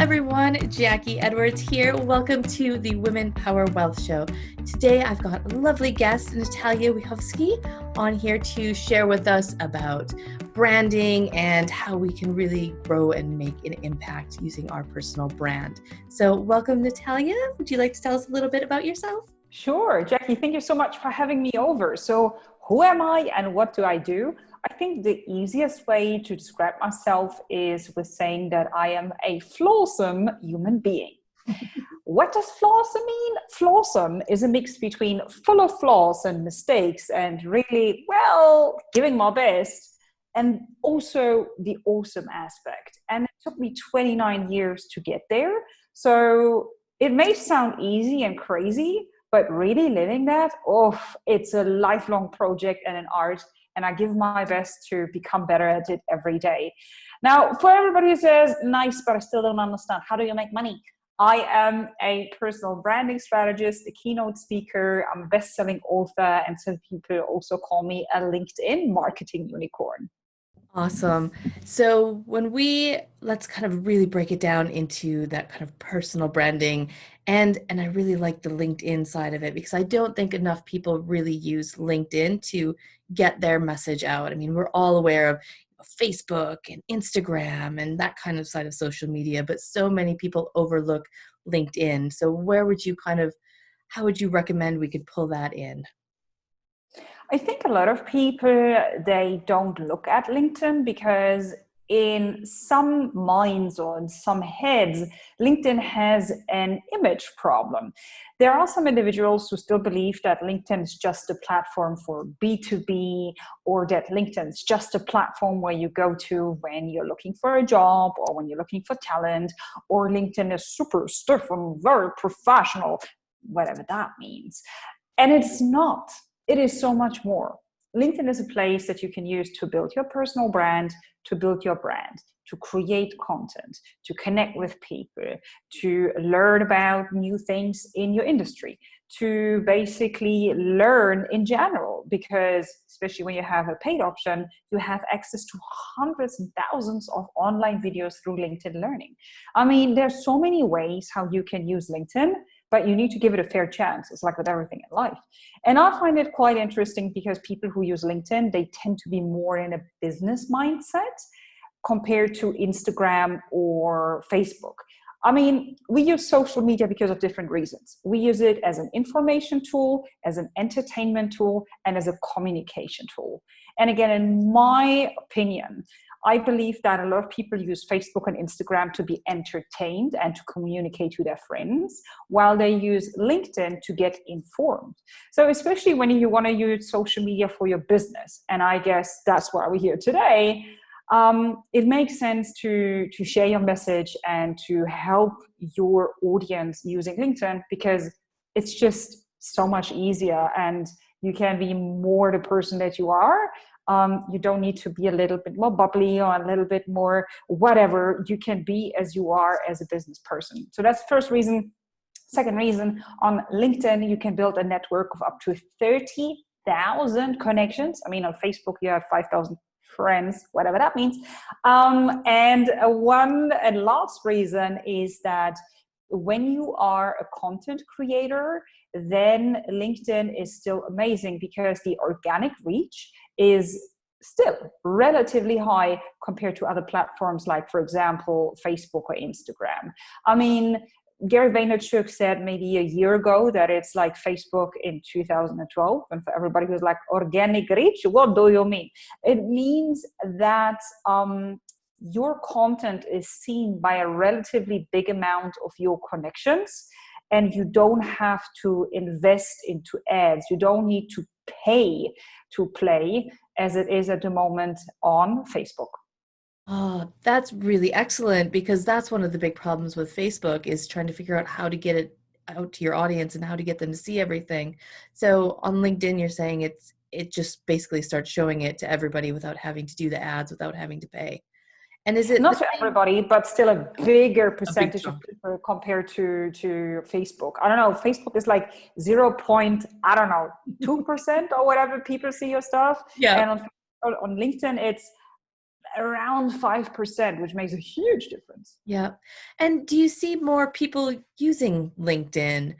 everyone, Jackie Edwards here. Welcome to the Women Power Wealth Show. Today I've got a lovely guest, Natalia Wiechowski, on here to share with us about branding and how we can really grow and make an impact using our personal brand. So welcome, Natalia. Would you like to tell us a little bit about yourself? Sure, Jackie, thank you so much for having me over. So who am I and what do I do? I think the easiest way to describe myself is with saying that I am a flawsome human being. What does flawsome mean? Flawsome is a mix between full of flaws and mistakes and really, giving my best, and also the awesome aspect. And it took me 29 years to get there. So it may sound easy and crazy, but really living that, it's a lifelong project and an art. And I give my best to become better at it every day. Now, for everybody who says, nice, but I still don't understand, how do you make money? I am a personal branding strategist, a keynote speaker, I'm a best-selling author, and some people also call me a LinkedIn marketing unicorn. Awesome. So let's kind of really break it down into that kind of personal branding. And I really like the LinkedIn side of it because I don't think enough people really use LinkedIn to get their message out. I mean, we're all aware of Facebook and Instagram and that kind of side of social media, but so many people overlook LinkedIn. So how would you recommend we could pull that in? I think a lot of people, they don't look at LinkedIn because in some minds or in some heads, LinkedIn has an image problem. There are some individuals who still believe that LinkedIn is just a platform for B2B, or that LinkedIn is just a platform where you go to when you're looking for a job or when you're looking for talent, or LinkedIn is super stiff and very professional, whatever that means. And it's not. It is so much more. LinkedIn is a place that you can use to build your personal brand, to build your brand, to create content, to connect with people, to learn about new things in your industry, to basically learn in general, because especially when you have a paid option, you have access to hundreds and thousands of online videos through LinkedIn Learning. I mean, there's so many ways how you can use LinkedIn, but you need to give it a fair chance. It's like with everything in life. And I find it quite interesting because people who use LinkedIn, they tend to be more in a business mindset compared to Instagram or Facebook. I mean, we use social media because of different reasons. We use it as an information tool, as an entertainment tool, and as a communication tool. And again, in my opinion, I believe that a lot of people use Facebook and Instagram to be entertained and to communicate to their friends, while they use LinkedIn to get informed. So especially when you want to use social media for your business, and I guess that's why we're here today, it makes sense to share your message and to help your audience using LinkedIn, because it's just so much easier and you can be more the person that you are. You don't need to be a little bit more bubbly or a little bit more whatever. You can be as you are as a business person. So that's the first reason. Second reason, on LinkedIn, you can build a network of up to 30,000 connections. I mean, on Facebook, you have 5,000 friends, whatever that means. And one and last reason is that when you are a content creator, then LinkedIn is still amazing because the organic reach is still relatively high compared to other platforms like, for example, Facebook or Instagram. I mean, Gary Vaynerchuk said maybe a year ago that it's like Facebook in 2012. And for everybody who's like, organic reach, what do you mean? It means that your content is seen by a relatively big amount of your connections, and you don't have to invest into ads. You don't need to pay to play as it is at the moment on Facebook. Oh, that's really excellent, because that's one of the big problems with Facebook is trying to figure out how to get it out to your audience and how to get them to see everything. So on LinkedIn, you're saying it just basically starts showing it to everybody without having to do the ads, without having to pay. And is it not to everybody, but still a bigger percentage of people compared to Facebook? I don't know. Facebook is like 0.2% or whatever people see your stuff. Yeah. And on LinkedIn, it's around 5%, which makes a huge difference. Yeah. And do you see more people using LinkedIn?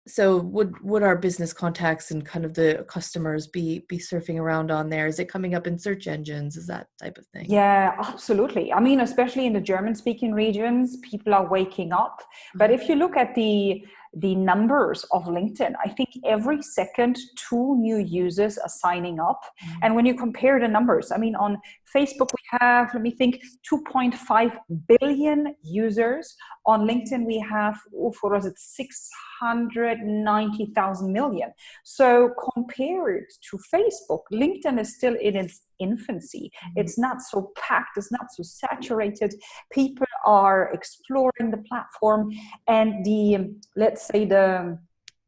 So would our business contacts and kind of the customers be surfing around on there? Is it coming up in search engines? Is that type of thing? Yeah, absolutely. I mean, especially in the German speaking regions, people are waking up. But if you look at the numbers of LinkedIn, I think every second two new users are signing up. And when you compare the numbers, I mean, on Facebook, we have, let me think, 2.5 billion users. On LinkedIn, we have, what was it, 690,000 million. So compared to Facebook, LinkedIn is still in its infancy. It's not so packed, it's not so saturated. People are exploring the platform, and the, let's say, the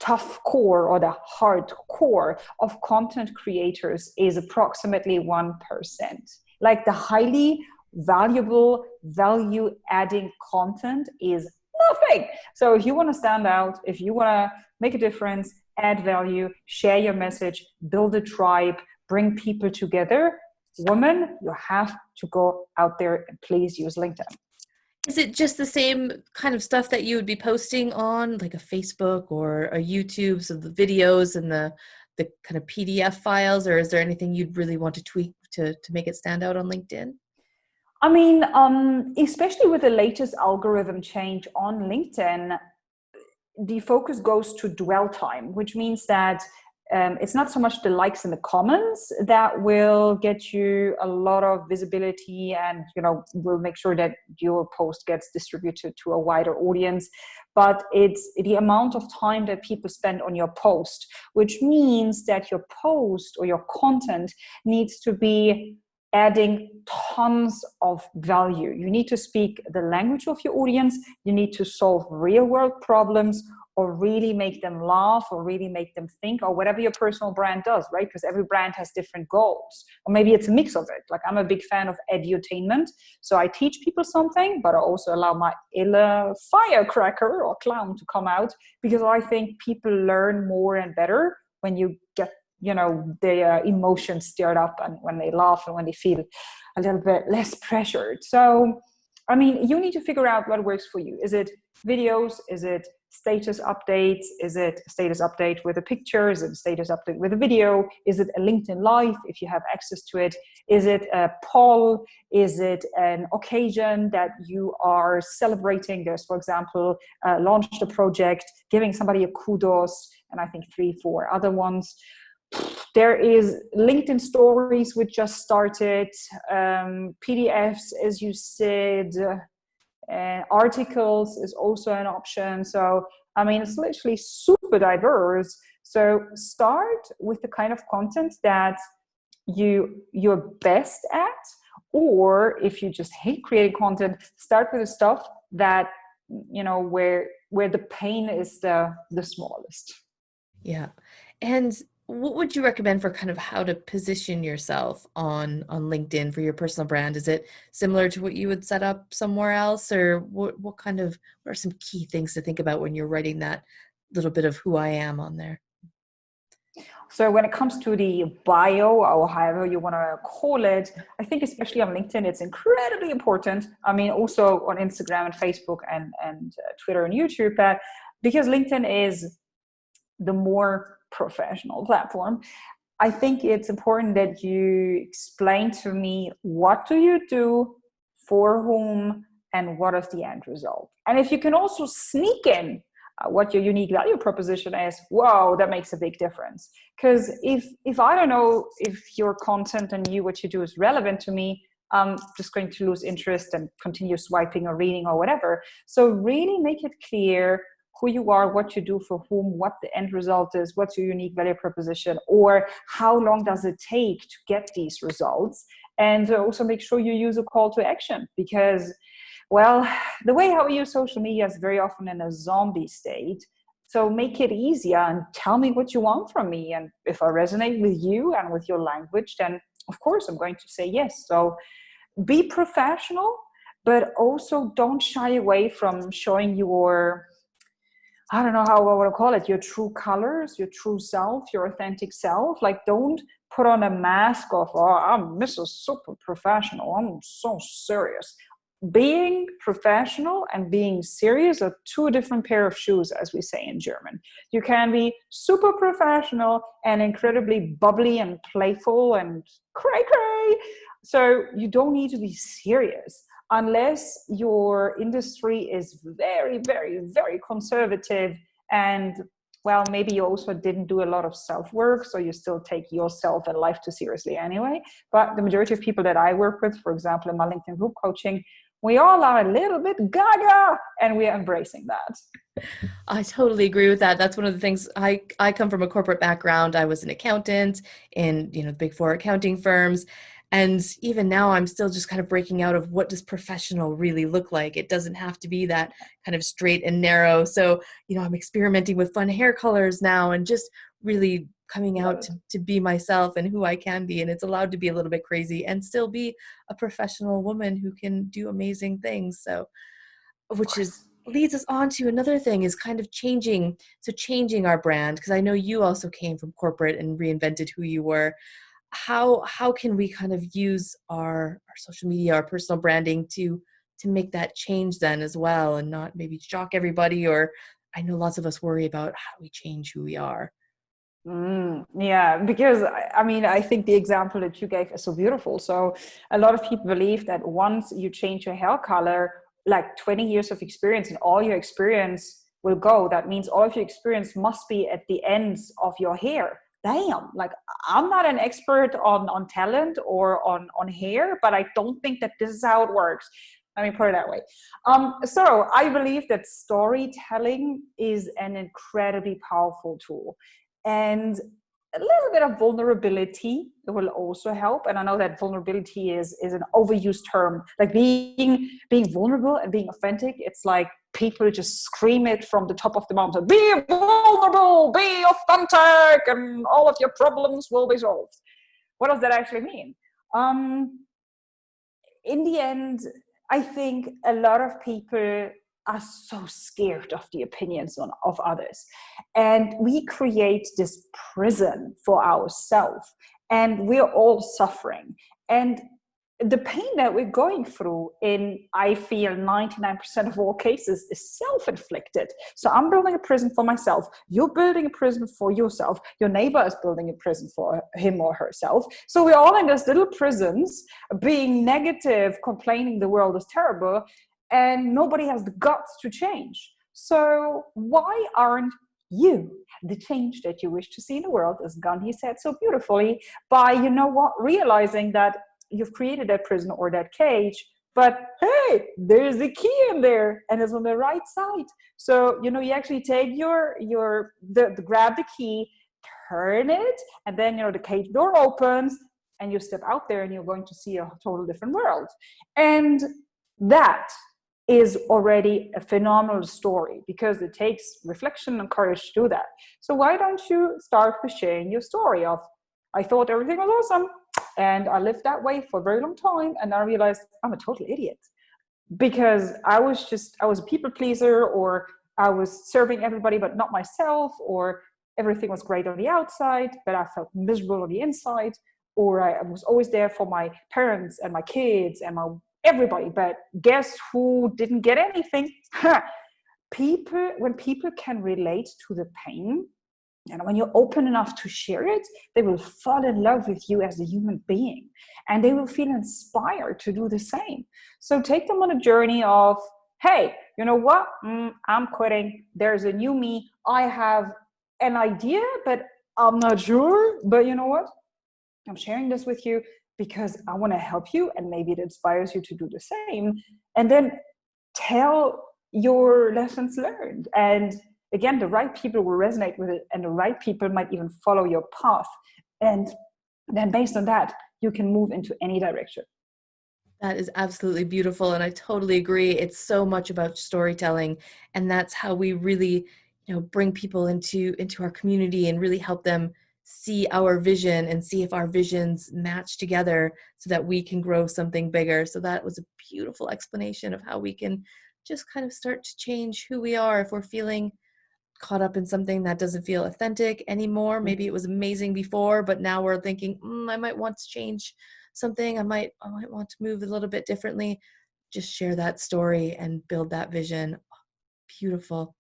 tough core or the hard core of content creators is approximately 1%. Like the highly valuable, value adding content is nothing. So if you want to stand out, if you want to make a difference, add value, share your message, build a tribe, bring people together, women, you have to go out there and please use LinkedIn. Is it just the same kind of stuff that you would be posting on like a Facebook or a YouTube, so the videos and the kind of PDF files, or is there anything you'd really want to tweak to make it stand out on LinkedIn? I mean, especially with the latest algorithm change on LinkedIn, the focus goes to dwell time, which means that it's not so much the likes and the comments that will get you a lot of visibility and, you know, will make sure that your post gets distributed to a wider audience, but it's the amount of time that people spend on your post, which means that your post or your content needs to be adding tons of value. You need to speak the language of your audience. You need to solve real world problems, or really make them laugh, or really make them think, or whatever your personal brand does, right? Because every brand has different goals. Or maybe it's a mix of it. Like, I'm a big fan of edutainment. So I teach people something, but I also allow my inner firecracker or clown to come out, because I think people learn more and better when you get, you know, their emotions stirred up, and when they laugh and when they feel a little bit less pressured. So, I mean, you need to figure out what works for you. Is it videos? Is it status updates? Is it a status update with a picture? Is it a status update with a video? Is it a LinkedIn Live if you have access to it? Is it a poll? Is it an occasion that you are celebrating? There's, for example, launched a project, giving somebody a kudos, and I think 3-4 other ones. There is LinkedIn stories, which just started, PDFs, as you said, articles is also an option. So, I mean, it's literally super diverse. So start with the kind of content that you're best at, or if you just hate creating content, start with the stuff that, you know, where the pain is the smallest. Yeah. And what would you recommend for kind of how to position yourself on LinkedIn for your personal brand? Is it similar to what you would set up somewhere else, or what are some key things to think about when you're writing that little bit of who I am on there? So when it comes to the bio, or however you want to call it, I think especially on LinkedIn, it's incredibly important. I mean, also on Instagram and Facebook and Twitter and YouTube, that because LinkedIn is the more professional platform, I think it's important that you explain to me, what do you do, for whom, and what is the end result. And if you can also sneak in what your unique value proposition is, wow, that makes a big difference. Because if I don't know if your content and what you do is relevant to me, I'm just going to lose interest and continue swiping or reading or whatever. So really make it clear who you are, what you do, for whom, what the end result is, what's your unique value proposition, or how long does it take to get these results. And also make sure you use a call to action, because, well, the way how we use social media is very often in a zombie state. So make it easier and tell me what you want from me. And if I resonate with you and with your language, then of course I'm going to say yes. So be professional, but also don't shy away from showing your, I don't know how I want to call it, your true colors, your true self, your authentic self. Like, don't put on a mask of, oh, I'm Mrs. Super Professional, I'm so serious. Being professional and being serious are two different pair of shoes, as we say in German. You can be super professional and incredibly bubbly and playful and cray cray. So you don't need to be serious unless your industry is very, very, very conservative, and well, maybe you also didn't do a lot of self-work, so you still take yourself and life too seriously anyway. But the majority of people that I work with, for example, in my LinkedIn group coaching, we all are a little bit gaga, and we are embracing that. I totally agree with that. That's one of the things. I come from a corporate background. I was an accountant in, big four accounting firms. And even now I'm still just kind of breaking out of what does professional really look like. It doesn't have to be that kind of straight and narrow. So, I'm experimenting with fun hair colors now and just really coming Love out it. to be myself and who I can be. And it's allowed to be a little bit crazy and still be a professional woman who can do amazing things. So, Of which is course. leads us on to another thing, is kind of changing our brand, because I know you also came from corporate and reinvented who you were. How can we kind of use our social media, our personal branding to make that change then as well, and not maybe shock everybody? Or I know lots of us worry about how do we change who we are. Yeah, because I mean, I think the example that you gave is so beautiful. So, a lot of people believe that once you change your hair color, like 20 years of experience and all your experience will go. That means all of your experience must be at the ends of your hair. Damn, like I'm not an expert on talent or on hair, but I don't think that this is how it works. Let me put it that way. So I believe that storytelling is an incredibly powerful tool, and a little bit of vulnerability will also help. And I know that vulnerability is an overused term. Like being vulnerable and being authentic, it's like people just scream it from the top of the mountain: be vulnerable, be authentic, and all of your problems will be solved. What does that actually mean? um in the end, I think a lot of people are so scared of the opinions of others. And we create this prison for ourselves, and we're all suffering. And the pain that we're going through, in I feel 99% of all cases, is self-inflicted. So I'm building a prison for myself, you're building a prison for yourself, your neighbor is building a prison for him or herself. So we're all in these little prisons, being negative, complaining the world is terrible, and nobody has the guts to change. So why aren't you the change that you wish to see in the world, as Gandhi said so beautifully, by, realizing that you've created that prison or that cage, but hey, there's the key in there and it's on the right side. So, you actually take the grab the key, turn it, and then, the cage door opens and you step out there and you're going to see a total different world. And that is already a phenomenal story, because it takes reflection and courage to do that. So why don't you start with sharing your story of, I thought everything was awesome, and I lived that way for a very long time, and I realized I'm a total idiot, because I was a people pleaser, or I was serving everybody but not myself, or everything was great on the outside but I felt miserable on the inside, or I was always there for my parents and my kids and my everybody, but guess who didn't get anything? When people can relate to the pain, and when you're open enough to share it, they will fall in love with you as a human being, and they will feel inspired to do the same. So take them on a journey of, hey, you know what? I'm quitting. There's a new me. I have an idea, but I'm not sure. But you know what? I'm sharing this with you because I want to help you, and maybe it inspires you to do the same. And then tell your lessons learned. And again, the right people will resonate with it, and the right people might even follow your path. And then based on that, you can move into any direction. That is absolutely beautiful, and I totally agree. It's so much about storytelling, and that's how we really, bring people into our community and really help them see our vision and see if our visions match together so that we can grow something bigger. So that was a beautiful explanation of how we can just kind of start to change who we are if we're feeling caught up in something that doesn't feel authentic anymore. Maybe it was amazing before, but now we're thinking, I might want to change something. I might want to move a little bit differently. Just share that story and build that vision. Beautiful.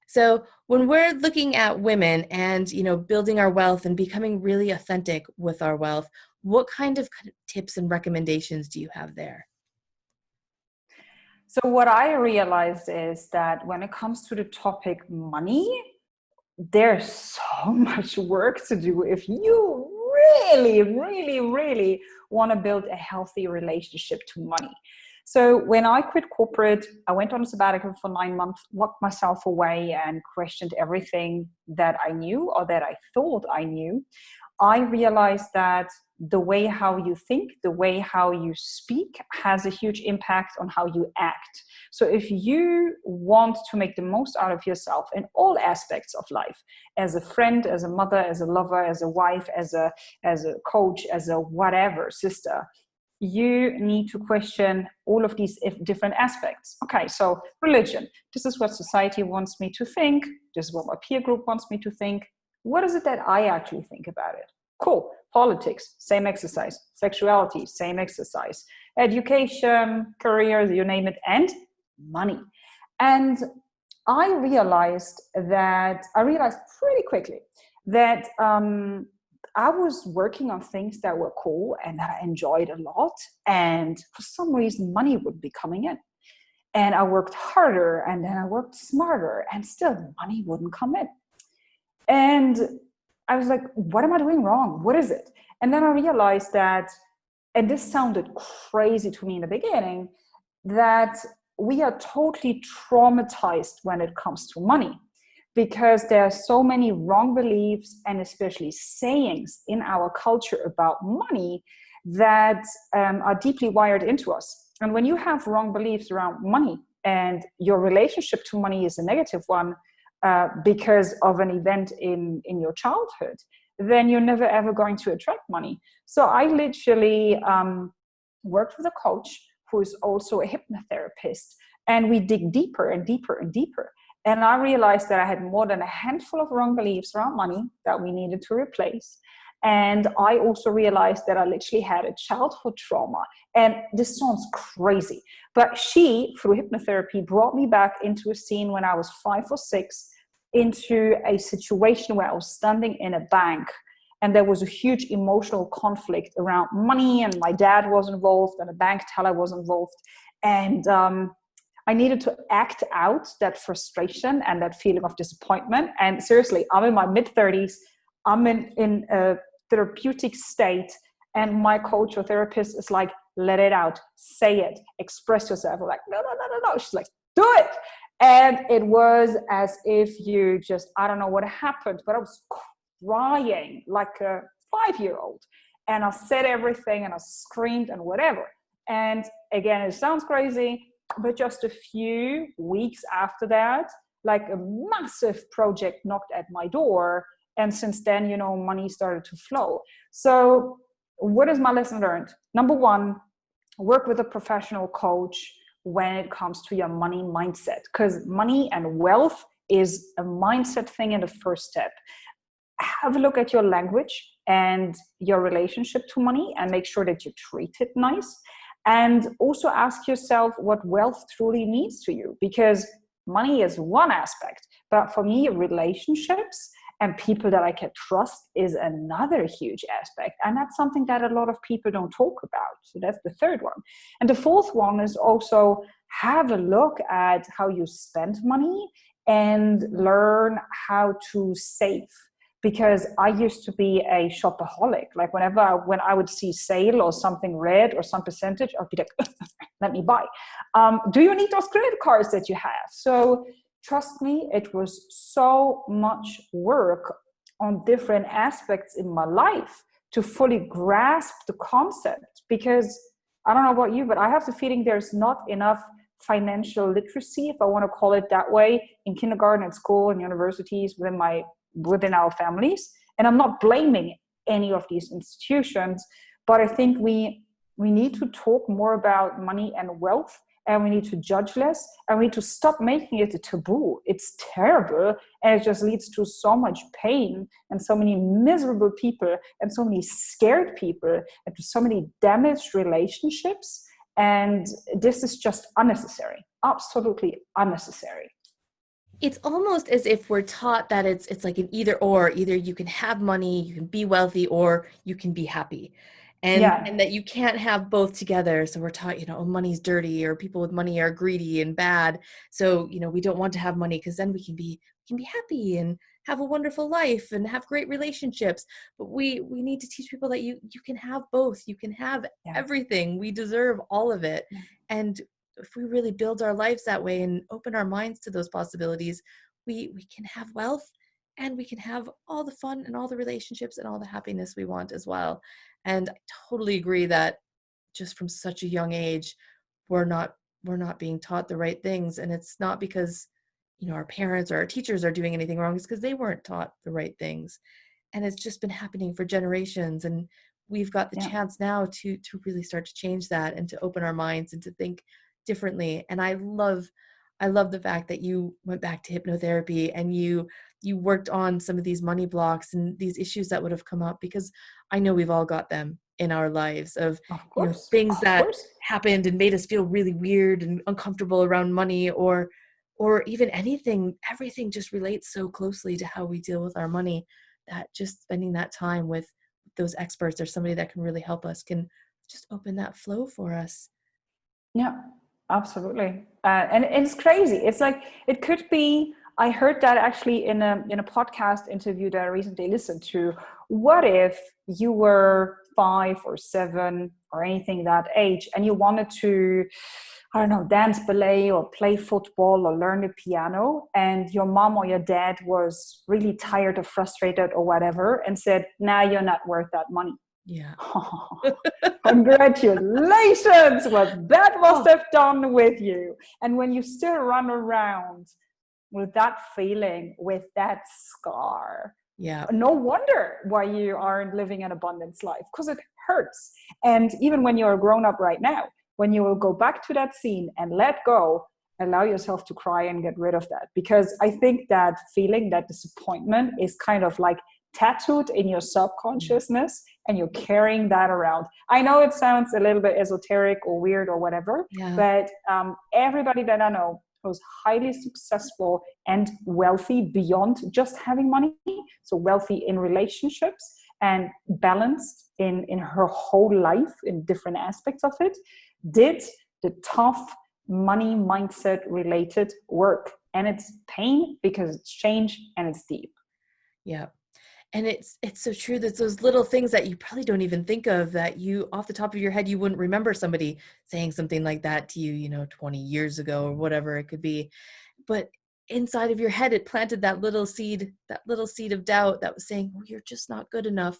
So when we're looking at women and, building our wealth and becoming really authentic with our wealth, what kind of tips and recommendations do you have there? So what I realized is that when it comes to the topic money, there's so much work to do if you really, really, really want to build a healthy relationship to money. So when I quit corporate, I went on a sabbatical for 9 months, locked myself away and questioned everything that I knew or that I thought I knew. I realized that the way how you think, the way how you speak has a huge impact on how you act. So if you want to make the most out of yourself in all aspects of life, as a friend, as a mother, as a lover, as a wife, as a coach, as a whatever, sister, you need to question all of these different aspects. Okay, so religion. This is what society wants me to think. This is what my peer group wants me to think. What is it that I actually think about it? Cool. Politics, same exercise. Sexuality, same exercise. Education, careers, you name it, and money. And I realized pretty quickly that I was working on things that were cool and that I enjoyed a lot. And for some reason, money would be coming in. And I worked harder and then I worked smarter and still money wouldn't come in. And I was like, what am I doing wrong? What is it? And then I realized that, and this sounded crazy to me in the beginning, that we are totally traumatized when it comes to money because there are so many wrong beliefs and especially sayings in our culture about money that are deeply wired into us. And when you have wrong beliefs around money and your relationship to money is a negative one, because of an event in your childhood, then you're never ever going to attract money. So I literally worked with a coach who is also a hypnotherapist, and we dig deeper and deeper and deeper. And I realized that I had more than a handful of wrong beliefs around money that we needed to replace. And I also realized that I literally had a childhood trauma. And this sounds crazy, but she, through hypnotherapy, brought me back into a scene when I was 5 or 6, into a situation where I was standing in a bank. And there was a huge emotional conflict around money, and my dad was involved, and a bank teller was involved. And I needed to act out that frustration and that feeling of disappointment. And seriously, I'm in my mid-30s. I'm in a therapeutic state, and my coach or therapist is like, let it out, say it, express yourself. I'm like, no. She's like, do it. And it was as if you just, I don't know what happened, but I was crying like a 5-year-old. And I said everything and I screamed and whatever. And again, it sounds crazy, but just a few weeks after that, like a massive project knocked at my door. And since then, money started to flow. So what is my lesson learned? Number one, work with a professional coach when it comes to your money mindset, because money and wealth is a mindset thing in the first step. Have a look at your language and your relationship to money and make sure that you treat it nice. And also ask yourself what wealth truly means to you, because money is one aspect, but for me, relationships and people that I can trust is another huge aspect. And that's something that a lot of people don't talk about. So that's the third one. And the fourth one is also have a look at how you spend money and learn how to save. Because I used to be a shopaholic. Like when I would see sale or something red or some percentage, I'd be like, let me buy. Do you need those credit cards that you have? So trust me, it was so much work on different aspects in my life to fully grasp the concept, because I don't know about you, but I have the feeling there's not enough financial literacy, if I want to call it that way, in kindergarten and school and universities within our families. And I'm not blaming any of these institutions, but I think we need to talk more about money and wealth and we need to judge less, and we need to stop making it a taboo. It's terrible, and it just leads to so much pain and so many miserable people and so many scared people and to so many damaged relationships. And this is just unnecessary, absolutely unnecessary. It's almost as if we're taught that it's like an either or. Either you can have money, you can be wealthy, or you can be happy. And Yeah, that you can't have both together. So we're taught, oh, money's dirty, or people with money are greedy and bad. So, we don't want to have money because then we can be happy and have a wonderful life and have great relationships. But we need to teach people that you can have both. You can have yeah, everything. We deserve all of it. yeah, And if we really build our lives that way and open our minds to those possibilities, we can have wealth, and we can have all the fun and all the relationships and all the happiness we want as well. And I totally agree that just from such a young age, we're not we're not being taught the right things. And it's not because our parents or our teachers are doing anything wrong. It's because they weren't taught the right things. And it's just been happening for generations. And we've got the yeah. chance now to really start to change that and to open our minds and to think differently. And I love the fact that you went back to hypnotherapy and you worked on some of these money blocks and these issues that would have come up, because I know we've all got them in our lives of, things Of that course. happened and made us feel really weird and uncomfortable around money, or even anything. Everything just relates so closely to how we deal with our money, that just spending that time with those experts or somebody that can really help us can just open that flow for us. Yeah, absolutely. And it's crazy. It's like it could be. I heard that actually in a podcast interview that I recently listened to. What if you were 5 or 7 or anything that age, and you wanted to, I don't know, dance ballet or play football or learn the piano, and your mom or your dad was really tired or frustrated or whatever, and said, "Nah, you're not worth that money." Yeah. Congratulations, what that must Oh, have done with you. And when you still run around with that feeling, with that scar, yeah. no wonder why you aren't living an abundance life, because it hurts. And even when you're a grown up right now, when you will go back to that scene and let go, allow yourself to cry and get rid of that. Because I think that feeling, that disappointment, is kind of like tattooed in your Yeah. subconsciousness, and you're carrying that around. I know it sounds a little bit esoteric or weird or whatever, Yeah. but everybody that I know who's highly successful and wealthy beyond just having money, so wealthy in relationships and balanced in her whole life in different aspects of it, did the tough money mindset related work. And it's pain because it's change and it's deep. Yeah. And it's so true that those little things that you probably don't even think of, that you off the top of your head, you wouldn't remember somebody saying something like that to you, 20 years ago or whatever it could be. But inside of your head, it planted that little seed of doubt that was saying, oh, you're just not good enough.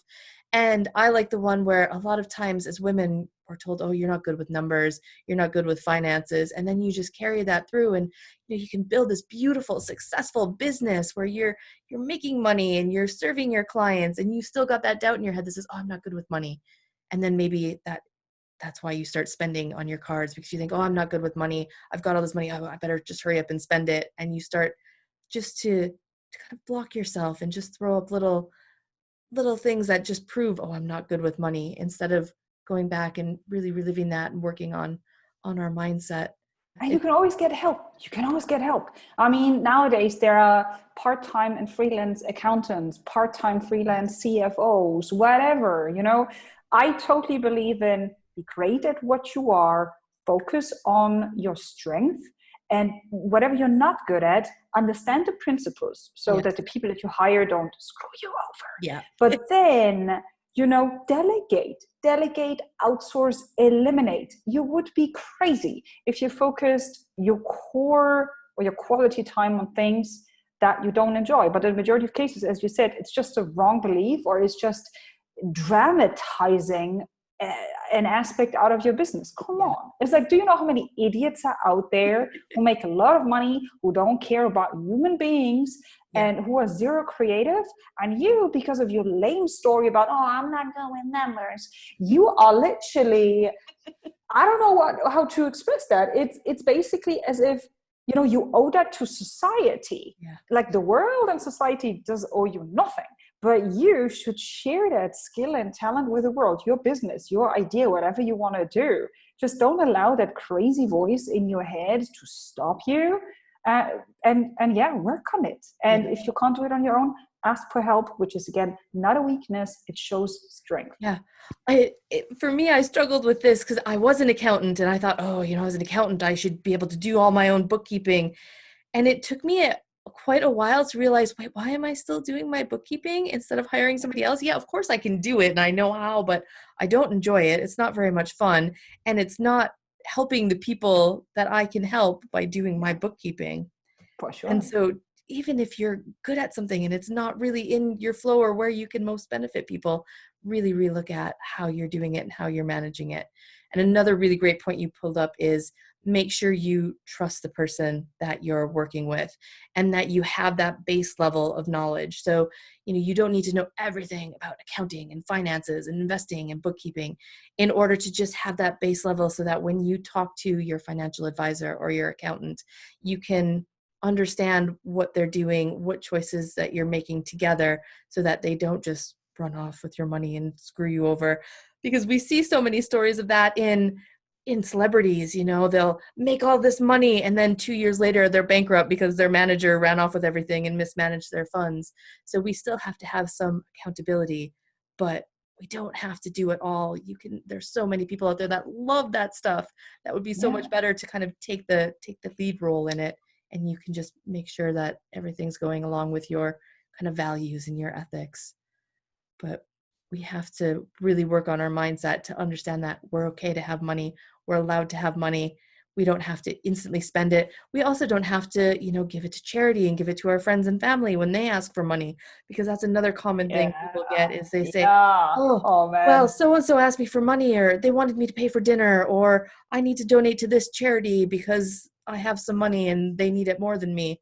And I like the one where a lot of times as women we're told, oh, you're not good with numbers, you're not good with finances. And then you just carry that through, and you can build this beautiful, successful business where you're making money and you're serving your clients, and you still got that doubt in your head that says, oh, I'm not good with money. And then maybe that's why you start spending on your cards, because you think, oh, I'm not good with money. I've got all this money. Oh, I better just hurry up and spend it. And you start just to kind of block yourself and just throw up little things that just prove, oh, I'm not good with money, instead of going back and really reliving that and working on our mindset. And you It, can always get help. You can always get help. I mean, nowadays there are part-time and freelance accountants, part-time freelance CFOs, whatever, I totally believe in be great at what you are, focus on your strength, and whatever you're not good at, understand the principles so yes. that the people that you hire don't screw you over. Yeah. But then, delegate, outsource, eliminate. You would be crazy if you focused your core or your quality time on things that you don't enjoy. But in the majority of cases, as you said, it's just a wrong belief, or it's just dramatizing an aspect out of your business. Come Yeah. on. It's like, do you know how many idiots are out there who make a lot of money, who don't care about human beings, Yeah. and who are zero creative? And you, because of your lame story about, oh, I'm not going numbers, you are literally I don't know how to express that. It's basically as if, you know, you owe that to society. Yeah. Like the world and society does owe you nothing, but you should share that skill and talent with the world, your business, your idea, whatever you want to do. Just don't allow that crazy voice in your head to stop you. And yeah, work on it. And Yeah. if you can't do it on your own, ask for help, which is again not a weakness, it shows strength. Yeah. For me, I struggled with this because I was an accountant and I thought, oh, you know, as an accountant, I should be able to do all my own bookkeeping. And it took me quite a while to realize, wait, why am I still doing my bookkeeping instead of hiring somebody else? Yeah, of course I can do it and I know how, but I don't enjoy it. It's not very much fun. And it's not helping the people that I can help by doing my bookkeeping. For And sure. so even if you're good at something and it's not really in your flow or where you can most benefit people, really relook at how you're doing it and how you're managing it. And another really great point you pulled up is make sure you trust the person that you're working with and that you have that base level of knowledge. So, you know, you don't need to know everything about accounting and finances and investing and bookkeeping in order to just have that base level so that when you talk to your financial advisor or your accountant, you can understand what they're doing, what choices that you're making together so that they don't just run off with your money and screw you over. Because we see so many stories of that in celebrities, you know, they'll make all this money and then 2 years later they're bankrupt because their manager ran off with everything and mismanaged their funds. So we still have to have some accountability, but we don't have to do it all. There's so many people out there that love that stuff. That would be so Yeah. much better to kind of take the lead role in it, and you can just make sure that everything's going along with your kind of values and your ethics. But we have to really work on our mindset to understand that we're okay to have money. We're allowed to have money. We don't have to instantly spend it. We also don't have to, you know, give it to charity and give it to our friends and family when they ask for money, because that's another common Yeah. thing people get is they say, Yeah. oh, Oh well, man. so and so asked me for money, or they wanted me to pay for dinner, or I need to donate to this charity because I have some money and they need it more than me.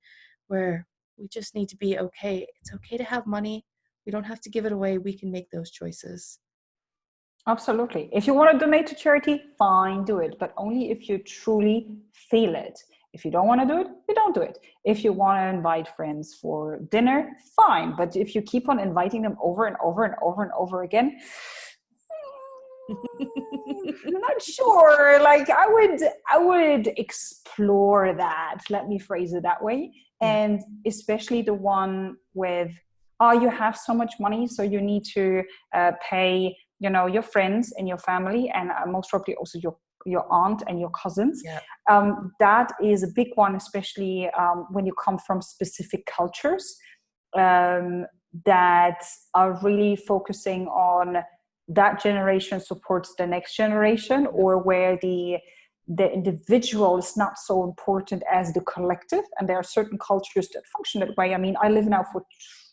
Where we just need to be okay. It's okay to have money. We don't have to give it away. We can make those choices. Absolutely. If you want to donate to charity, fine, do it, but only if you truly feel it. If you don't want to do it, you don't do it. If you want to invite friends for dinner, fine. But if you keep on inviting them over and over and over and over again, I'm not sure. Like I would explore that. Let me phrase it that way. Yeah. And especially the one with, oh, you have so much money, so you need to pay, you know, your friends and your family, and most probably also your aunt and your cousins. Yeah. That is a big one, especially when you come from specific cultures um, that are really focusing on that generation supports the next generation, or where the individual is not so important as the collective. And there are certain cultures that function that way. I mean, I live now for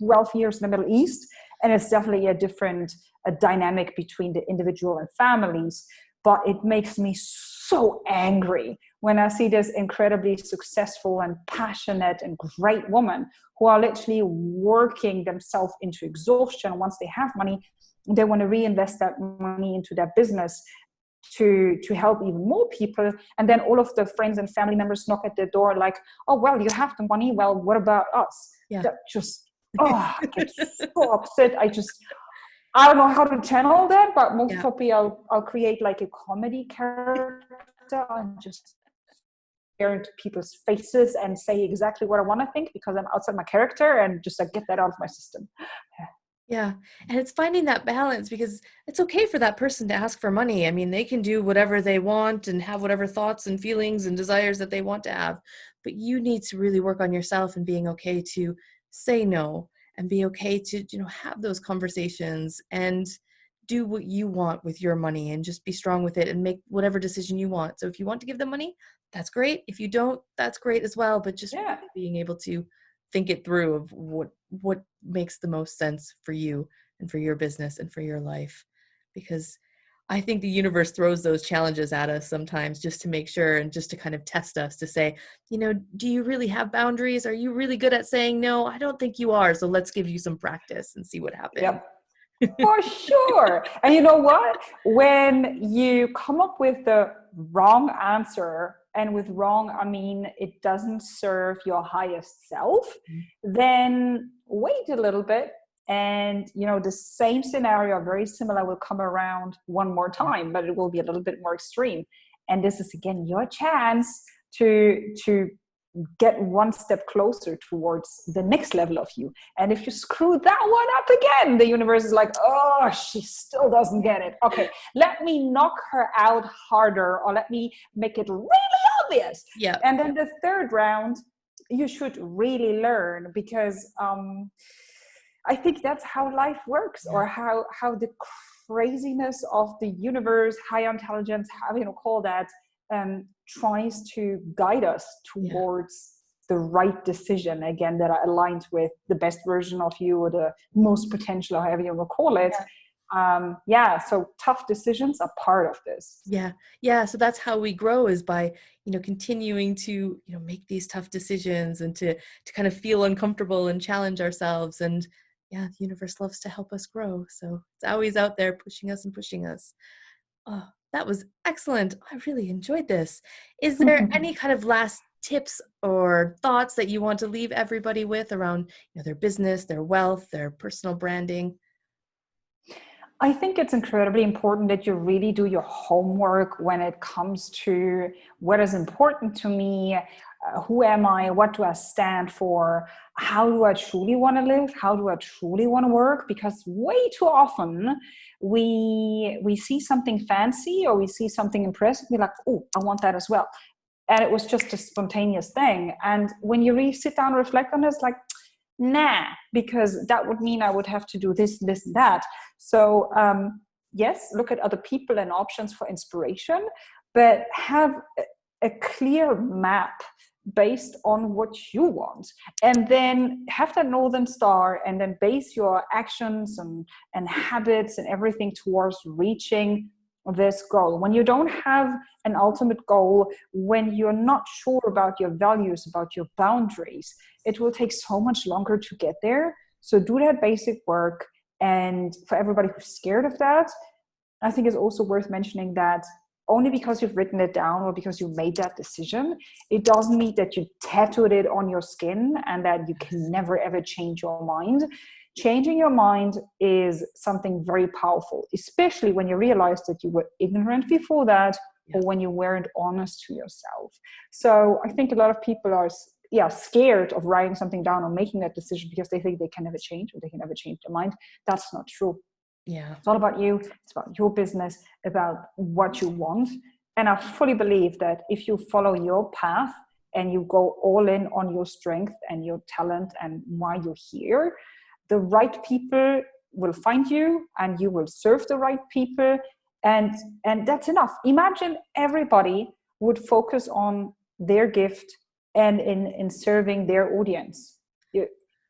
12 years in the Middle East, and it's definitely a dynamic between the individual and families. But it makes me so angry when I see this incredibly successful and passionate and great woman who are literally working themselves into exhaustion. Once they have money, they want to reinvest that money into their business to help even more people. And then all of the friends and family members knock at the door like, oh, well, you have the money. Well, what about us? Yeah. That just, oh, I get so upset. I don't know how to channel that, but most Yeah. probably I'll create like a comedy character and just stare into people's faces and say exactly what I want to think because I'm outside my character, and just like get that out of my system. Yeah. And it's finding that balance, because it's okay for that person to ask for money. I mean, they can do whatever they want and have whatever thoughts and feelings and desires that they want to have. But you need to really work on yourself and being okay to say no, and be okay to, you know, have those conversations and do what you want with your money and just be strong with it and make whatever decision you want. So if you want to give them money, that's great. If you don't, that's great as well. But just Yeah. really being able to think it through of what makes the most sense for you and for your business and for your life. Because I think the universe throws those challenges at us sometimes just to make sure and just to kind of test us to say, you know, do you really have boundaries? Are you really good at saying no? I don't think you are. So let's give you some practice and see what happens. Yep. For sure. And you know what? When you come up with the wrong answer, and with wrong, I mean it doesn't serve your highest self, then wait a little bit. And the same scenario, very similar, will come around one more Yeah. time, but it will be a little bit more extreme. And this is again your chance to get one step closer towards the next level of you. And if you screw that one up again, the universe is like, oh, she still doesn't get it. Okay, let me knock her out harder, or let me make it really obvious. Yeah. And then the third round, you should really learn, because I think that's how life works, or how the craziness of the universe, higher intelligence, how call that, tries to guide us towards the right decision, again, that are aligned with the best version of you, or the most potential, however you will call it. So tough decisions are part of this. So that's how we grow, is by continuing to make these tough decisions, and to kind of feel uncomfortable and challenge ourselves. And the universe loves to help us grow, so it's always out there pushing us and pushing us. Oh, that was excellent. I really enjoyed this. Is there any kind of last tips or thoughts that you want to leave everybody with around their business, their wealth, their personal branding? I think it's incredibly important that you really do your homework when it comes to what is important to me, who am I, what do I stand for, how do I truly want to live, how do I truly want to work, because way too often we see something fancy, or we see something impressive, we're like, oh, I want that as well. And it was just a spontaneous thing. And when you really sit down and reflect on it, it's like, nah, because that would mean I would have to do this, this, and that. So yes, look at other people and options for inspiration, but have a clear map based on what you want, and then have that Northern Star, and then base your actions and habits and everything towards reaching this goal. When you don't have an ultimate goal, when you're not sure about your values, about your boundaries, it will take so much longer to get there. So do that basic work. And for everybody who's scared of that, I think it's also worth mentioning that only because you've written it down, or because you made that decision, it doesn't mean that you tattooed it on your skin and that you can never ever change your mind. Changing your mind is something very powerful, especially when you realize that you were ignorant before that, or when you weren't honest to yourself. So I think a lot of people are scared of writing something down or making that decision, because they think they can never change, or they can never change their mind. That's not true. It's all about you. It's about your business, about what you want. And I fully believe that if you follow your path and you go all in on your strength and your talent and why you're here, the right people will find you, and you will serve the right people. And that's enough. Imagine everybody would focus on their gift and in serving their audience.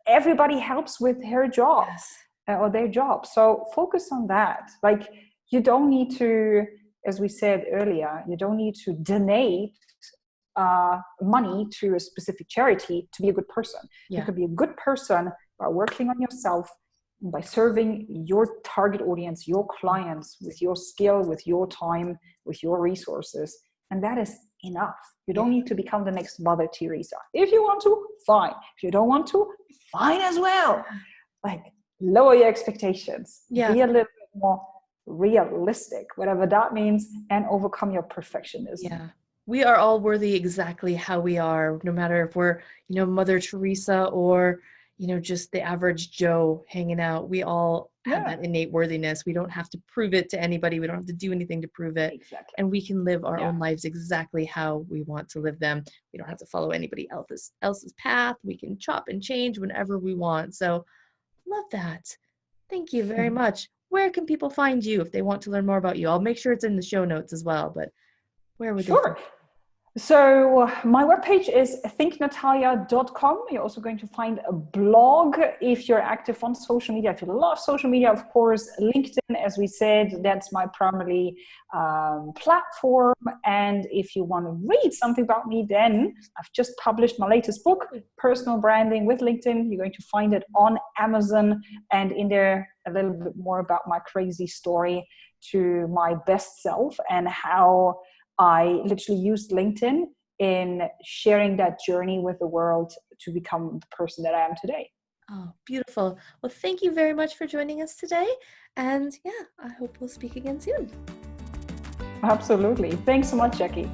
Everybody helps with her job. Or their job. So focus on that. Like, you don't need to, as we said earlier, you don't need to donate money to a specific charity to be a good person. You could be a good person by working on yourself, by serving your target audience, your clients, with your skill, with your time, with your resources. And that is enough. You don't need to become the next Mother Teresa. If you want to, fine. If you don't want to, fine as well. Like, lower your expectations. Be a little bit more realistic, whatever that means, and overcome your perfectionism. We are all worthy exactly how we are, no matter if we're, Mother Teresa, or, just the average Joe hanging out. We all have that innate worthiness. We don't have to prove it to anybody. We don't have to do anything to prove it. Exactly. And we can live our own lives exactly how we want to live them. We don't have to follow anybody else's path. We can chop and change whenever we want. So love that. Thank you very much. Where can people find you if they want to learn more about you? I'll make sure it's in the show notes as well, but where would they find you? So my webpage is thinknatalia.com. You're also going to find a blog if you're active on social media. If you love social media, of course, LinkedIn, as we said, that's my primary platform. And if you want to read something about me, then I've just published my latest book, Personal Branding with LinkedIn. You're going to find it on Amazon, and in there a little bit more about my crazy story to my best self, and how I literally used LinkedIn in sharing that journey with the world to become the person that I am today. Oh, beautiful. Well, thank you very much for joining us today. And yeah, I hope we'll speak again soon. Absolutely. Thanks so much, Jackie.